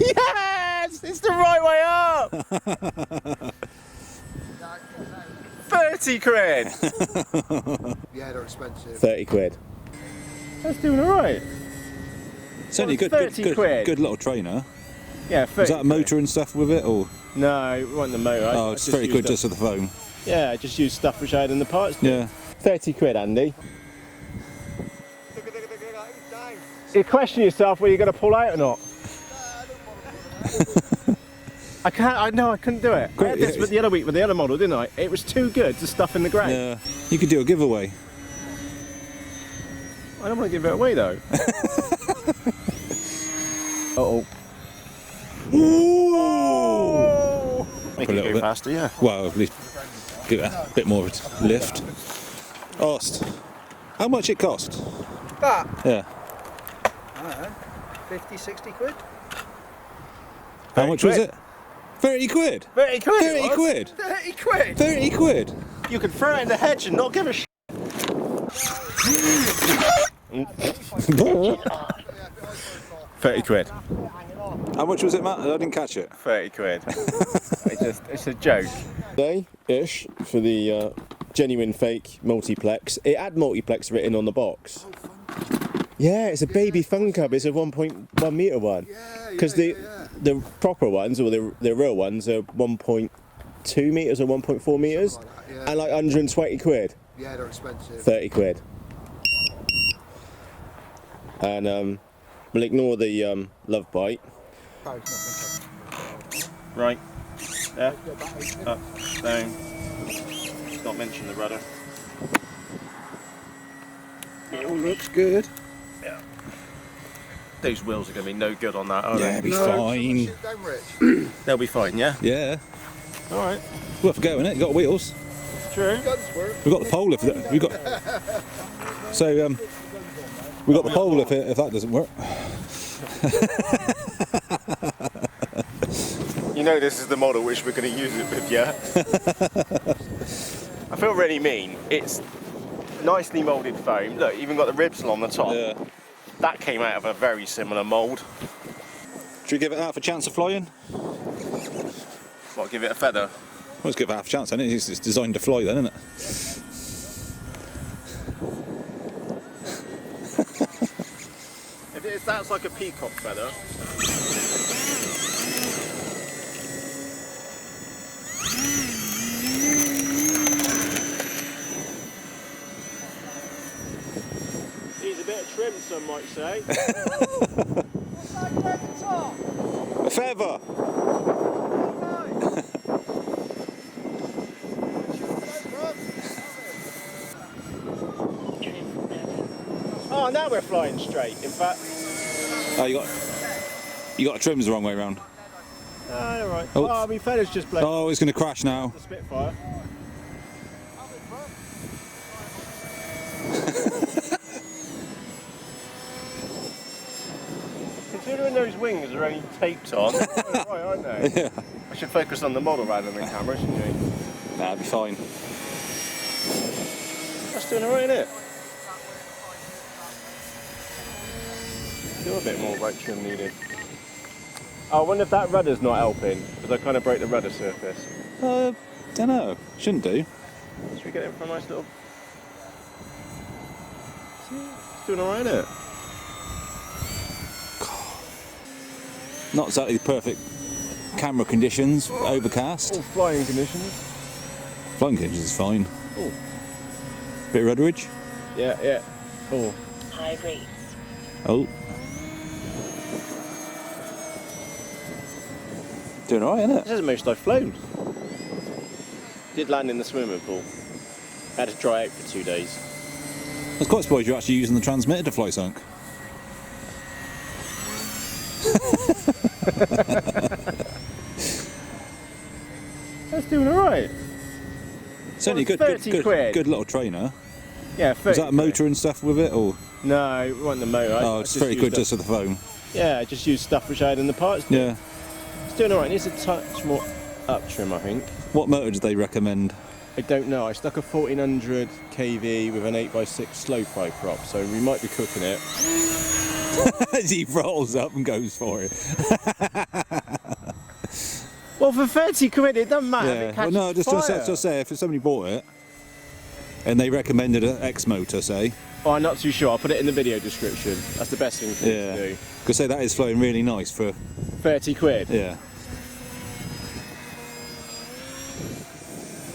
Yes! It's the right way up! 30 quid! Yeah, they're expensive. 30 quid. That's doing alright. Certainly good little trainer. Yeah, 30 Was that a motor and stuff with it, or? No, it wasn't the motor. Oh, it's very good just with the foam. Yeah, I just used stuff which I had in the parts. Yeah. 30 quid, Andy. You question yourself whether you're going to pull out or not. I can't. I know I couldn't do it. I had this the other week with the other model, didn't I? It was too good to stuff in the ground. Yeah. You could do a giveaway. I don't want to give it away though. Uh-oh. Ooh! Make it go faster, yeah. Well, at least give it a bit more lift. Asked, how much it cost? That? Yeah. I don't know, 50, 60 quid? How much was it? 30 quid. 30 quid. 30 quid. 30 quid? 30 quid. You could throw it in the hedge and not give a shit. 30 quid. How much was it, Matt? I didn't catch it. 30 quid. It's a joke. Day-ish for the genuine fake multiplex. It had multiplex written on the box. Yeah, it's a baby fun cub. It's a 1.1 metre one. Because the proper ones, or the real ones, are 1.2 metres or 1.4 metres. And like 120 quid. Yeah, they're expensive. 30 quid. And we'll ignore the love bite. Right. There. Up. Down. Not mention the rudder. It all looks good. Yeah. Those wheels are going to be no good on that, are they? Yeah, be fine. They'll be fine, yeah? Yeah. Alright. Worth a go, innit? Got wheels. True. We've got the pole if we got. So we got the pole if that doesn't work. You know this is the model which we're going to use it with, yeah? I feel really mean. It's nicely moulded foam. Look, even got the ribs on the top. Yeah. That came out of a very similar mould. Should we give it half a chance of flying? What, give it a feather? Well, let's give it half a chance then. It's designed to fly then, isn't it? If it sounds like a peacock feather. Needs a bit of trim, some might say. A feather. Oh, now we're flying straight. In fact. Oh, you got the trims the wrong way round. All right. Oh. I mean, feathers just blown. Oh, it's going to crash now. The Spitfire. Considering those wings are only taped on, right, aren't they? Yeah. I should focus on the model rather than the camera, shouldn't you? Nah, it'll be fine. That's doing alright, isn't it? Still a bit more right trim needed. Oh, I wonder if that rudder's not helping, because I kind of broke the rudder surface. Don't know. Shouldn't do. Should we get it for a nice little... It's doing alright, isn't it? Not exactly the perfect camera conditions, overcast. All flying conditions. Flying conditions is fine. Oh. Bit of rudderage. Yeah, yeah. Oh. High rates. Oh. Doing alright, isn't it? This is the most I've flown. Did land in the swimming pool. Had to dry out for 2 days. I was quite surprised you're actually using the transmitter to fly something. That's doing alright. Certainly Well, good 30 quid. good little trainer. Yeah, 30 Was that a motor and stuff with it, or? No, it wasn't the motor. Oh, it's very good just with the foam. Yeah, I just used stuff which I had in the parts. Yeah. It's doing alright. It needs a touch more up trim, I think. What motor did they recommend? I don't know. I stuck a 1400 kV with an 8x6 slow fly prop, so we might be cooking it. As he rolls up and goes for it. Well, for 30 quid, it doesn't matter if Yeah. it catches Well, no, just say if somebody bought it and they recommended an X motor, say. Oh, I'm not too sure. I'll put it in the video description. That's the best thing for you to do. Because say that is flowing really nice for 30 quid. Yeah.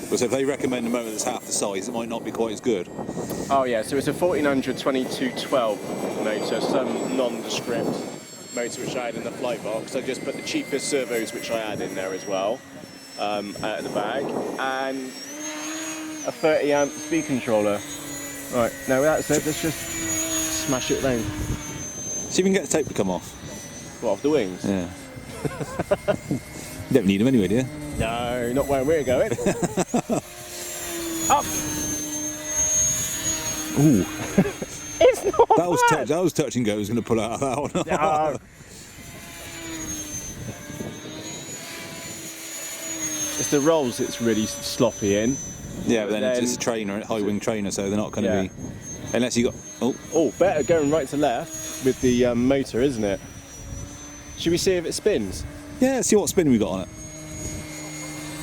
Because if they recommend a motor that's half the size, it might not be quite as good. Oh yeah, so it's a 1400 2212 motor, some nondescript motor which I had in the flight box. I just put the cheapest servos which I had in there as well, out of the bag, and a 30 amp speed controller. Right, now with that said, let's just smash it down. See if we can get the tape to come off. What, off the wings? Yeah. You don't need them anyway, do you? No, not where we're going. Up! Ooh. It's not bad. That was touch and go. I was going to pull out of that one. No. It's the rolls it's really sloppy in. Yeah, but then it's just a trainer, a high wing trainer, so they're not going to be. Unless you got. Oh, better going right to left with the motor, isn't it? Should we see if it spins? Yeah, see what spin we got on it.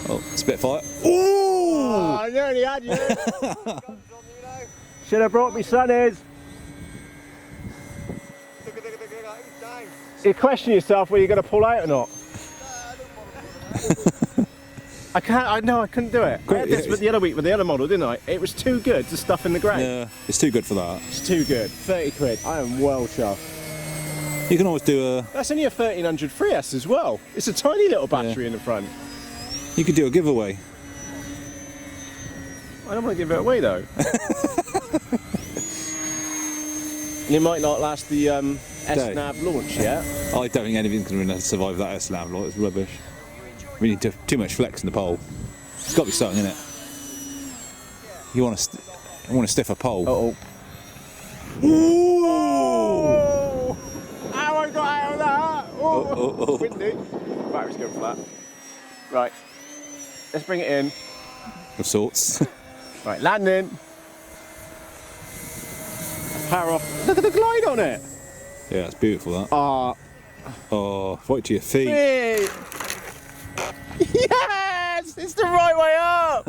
Oh, Spitfire. Ooh! Oh, I nearly had you. Should have brought me sunnies. You question yourself whether you're going to pull out or not. I couldn't do it. I had this with the other week with the other model, didn't I? It was too good to stuff in the ground. Yeah, it's too good for that. It's too good. 30 quid. I am well chuffed. You can always do a. That's only a 1300 3S as well. It's a tiny little battery in the front. You could do a giveaway. I don't want to give it away though. It might not last the S-Nav launch yet. I don't think anything's going to survive that S-Nav lot. It's rubbish. We need too much flex in the pole. It's got to be something in it. You want a stiffer pole. Uh-oh. Ooh! How I got out of that? Oh. Windy. Battery's going flat. Right. Let's bring it in. Of sorts. Right, landing. Power off. Look at the glide on it. Yeah, it's beautiful that. Oh, right to your feet. Hey. Yes! It's the right way up!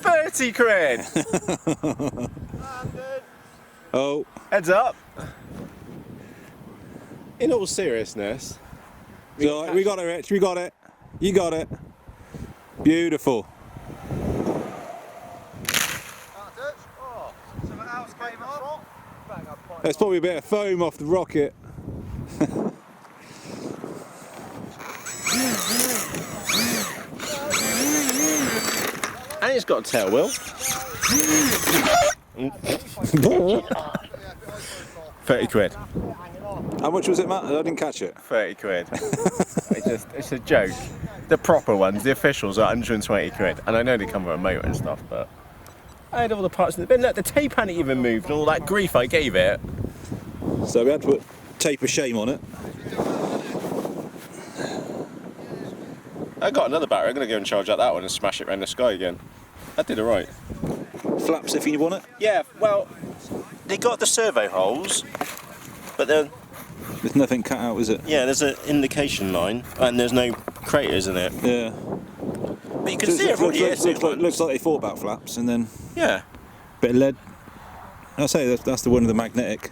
30 quid! Oh. Heads up. In all seriousness. We got it, Rich. We got it. You got it. Beautiful. There's probably a bit of foam off the rocket. And it's got a tail wheel. 30 quid. How much was it, Matt? I didn't catch it. 30 quid. It's a joke. The proper ones, the officials, are 120 quid. And I know they come with a motor and stuff, but I had all the parts in the bin. Look, the tape hadn't even moved and all that grief I gave it. So we had to put tape of shame on it. I got another battery. I'm going to go and charge out that one and smash it around the sky again. That did alright. Flaps if you want it. Yeah, well, they got the servo holes, but then There's nothing cut out, is it? yeah, there's an indication line and there's no craters in it. Yeah. But you can see it from the looks like they thought about flaps and then yeah. bit of lead. I'll say that's the one of the magnetic.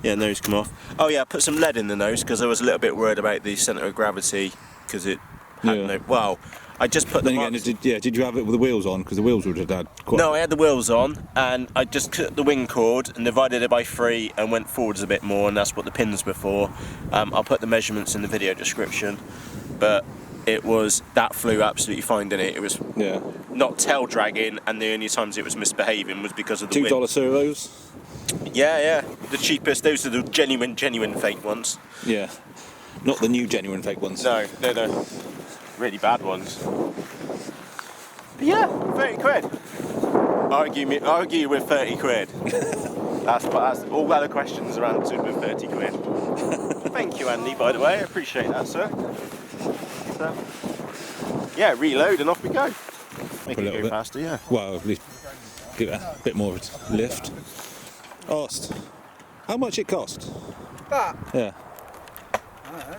Yeah, nose come off. Oh yeah, I put some lead in the nose because I was a little bit worried about the centre of gravity because it had no. Well, I just put Then again, did you have it with the wheels on? Because the wheels would have had quite. No, I had the wheels on and I just cut the wing cord and divided it by 3 and went forwards a bit more, and that's what the pins were for. I'll put the measurements in the video description, but that flew absolutely fine, didn't it? It was not tail dragging, and the only times it was misbehaving was because of the wind. $2 servos. Yeah, the cheapest. Those are the genuine fake ones. Yeah, not the new genuine fake ones. No, really bad ones. But yeah, 30 quid. Argue with 30 quid. that's all other questions are answered with 30 quid. Thank you, Andy, by the way. I appreciate that, sir. So, yeah, reload and off we go. Make it go faster, yeah. Well, at least give it a bit more of a lift. Asked. How much it cost? That, Yeah. I don't know,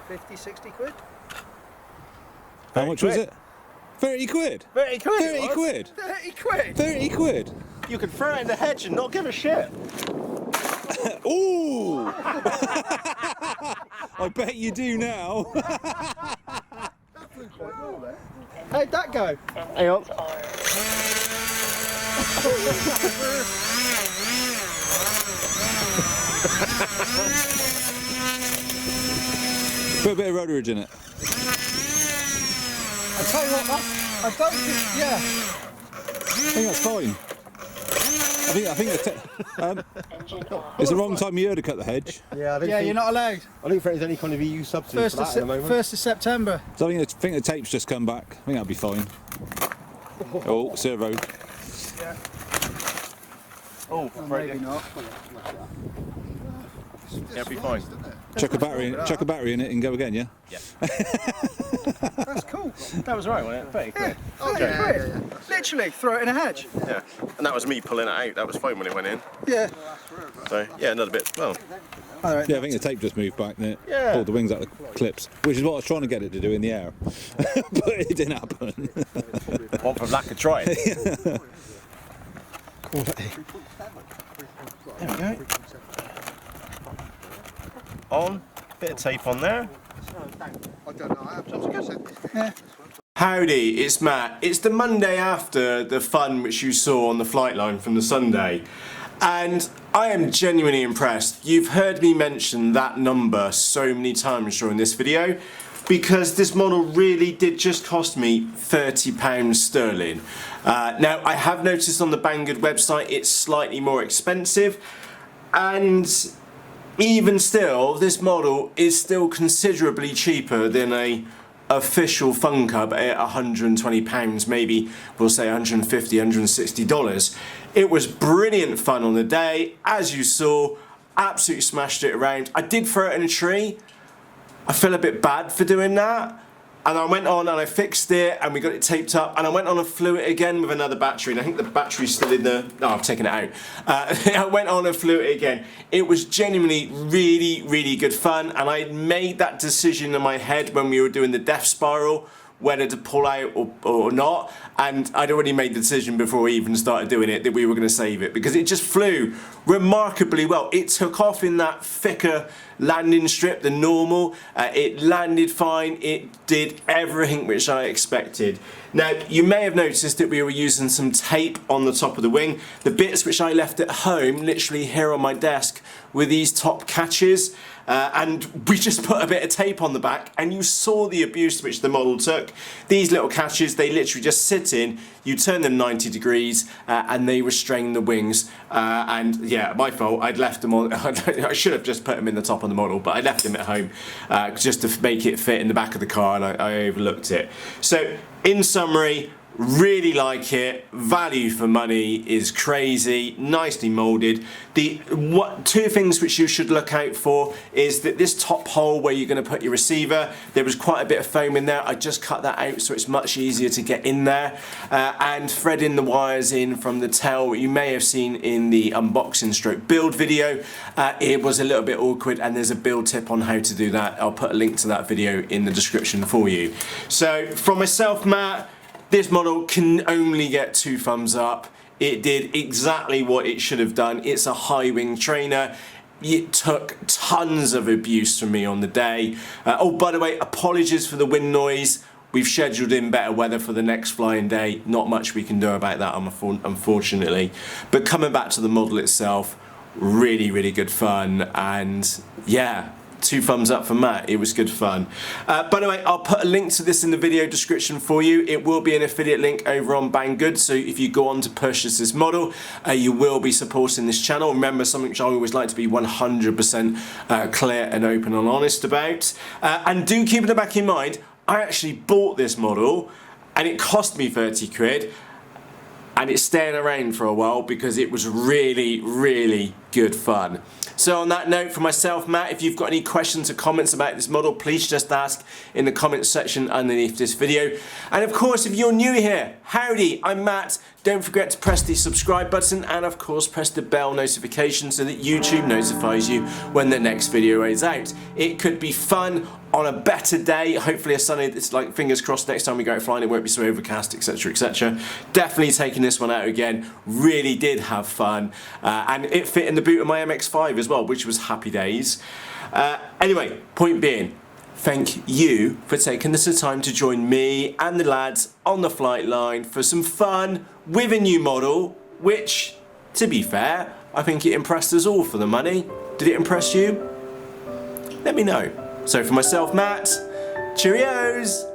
50, 60 quid? How much was it? 30 quid. 30 quid. 30 quid. 30 quid? 30 quid. You could throw it in the hedge and not give a shit. Ooh! I bet you do now. How'd that go? Hang on. Put a bit of rotorage in it. I tell you what, I don't think, yeah. I think that's fine. I think it's the wrong time of year to cut the hedge. Yeah, Yeah, you're not allowed. I don't think there's any kind of EU subsidy for that at the moment. 1st of September. So I think the tape's just come back. I think that'll be fine. Oh, servo. Yeah. Oh, Maybe not. Yeah, it'll be fine. Chuck a battery in it and go again, yeah? Yeah. That's cool. That was right, wasn't it? 30 quid. Oh, yeah. Literally, throw it in a hedge. Yeah. And that was me pulling it out. That was fine when it went in. Yeah. So, yeah, another bit. Well, All right. Yeah, I think the tape just moved back and it Yeah. pulled the wings out of the clips, which is what I was trying to get it to do in the air. But it didn't happen. one for lack of trying. Quality. There we go. On. Bit of tape on there. I don't know. Yeah. Howdy, it's Matt. It's the Monday after the fun which you saw on the flight line from the Sunday. And I am genuinely impressed. You've heard me mention that number so many times during this video because this model really did just cost me £30 sterling. Now, I have noticed on the Banggood website it's slightly more expensive, and even still, this model is still considerably cheaper than a official Fun Cub at £120, maybe we'll say $150, $160. It was brilliant fun on the day, as you saw, absolutely smashed it around. I did throw it in a tree. I feel a bit bad for doing that. And I went on and I fixed it and we got it taped up, and I went on and flew it again with another battery, and I think the battery's still in the... Oh, I've taken it out. I went on and flew it again. It was genuinely really, really good fun, and I made that decision in my head when we were doing the death spiral, whether to pull out or not, and I'd already made the decision before we even started doing it that we were going to save it because it just flew remarkably well. It took off in that thicker landing strip than normal. It landed fine. It did everything which I expected. Now, you may have noticed that we were using some tape on the top of the wing. The bits which I left at home, literally here on my desk, were these top catches. And we just put a bit of tape on the back, and you saw the abuse which the model took. These little catches, they literally just sit in, you turn them 90 degrees, and they restrain the wings. And yeah, my fault, I'd left them on, I should have just put them in the top of the model, but I left them at home just to make it fit in the back of the car, and I overlooked it. So, in summary, really like it. Value for money is crazy, nicely moulded. Two things which you should look out for is that this top hole where you're going to put your receiver, there was quite a bit of foam in there. I just cut that out so it's much easier to get in there. And threading the wires in from the tail, you may have seen in the unboxing stroke build video, it was a little bit awkward, and there's a build tip on how to do that. I'll put a link to that video in the description for you. So from myself, Matt, this model can only get 2 thumbs up. It did exactly what it should have done. It's a high wing trainer. It took tons of abuse from me on the day. Oh, by the way, apologies for the wind noise. We've scheduled in better weather for the next flying day. Not much we can do about that, unfortunately. But coming back to the model itself, really, really good fun. And yeah, 2 thumbs up for Matt. It was good fun. By the way, I'll put a link to this in the video description for you. It will be an affiliate link over on Banggood, so if you go on to purchase this model, you will be supporting this channel. Remember, something which I always like to be 100% clear and open and honest about. And do keep in the back in mind, I actually bought this model and it cost me 30 quid. And it's staying around for a while because it was really, really good fun. So on that note, for myself, Matt, if you've got any questions or comments about this model, please just ask in the comments section underneath this video. And of course, if you're new here, howdy, I'm Matt. don't forget to press the subscribe button and of course press the bell notification so that YouTube notifies you when the next video is out. It could be fun on a better day, hopefully a sunny, it's like fingers crossed next time we go out flying it won't be so overcast, etc, etc. Definitely taking this one out again, really did have fun, and it fit in the boot of my MX-5 as well, which was happy days. Anyway, point being, thank you for taking the time to join me and the lads on the flight line for some fun with a new model, which, to be fair, I think it impressed us all for the money. Did it impress you? Let me know. So for myself, Matt, cheerios!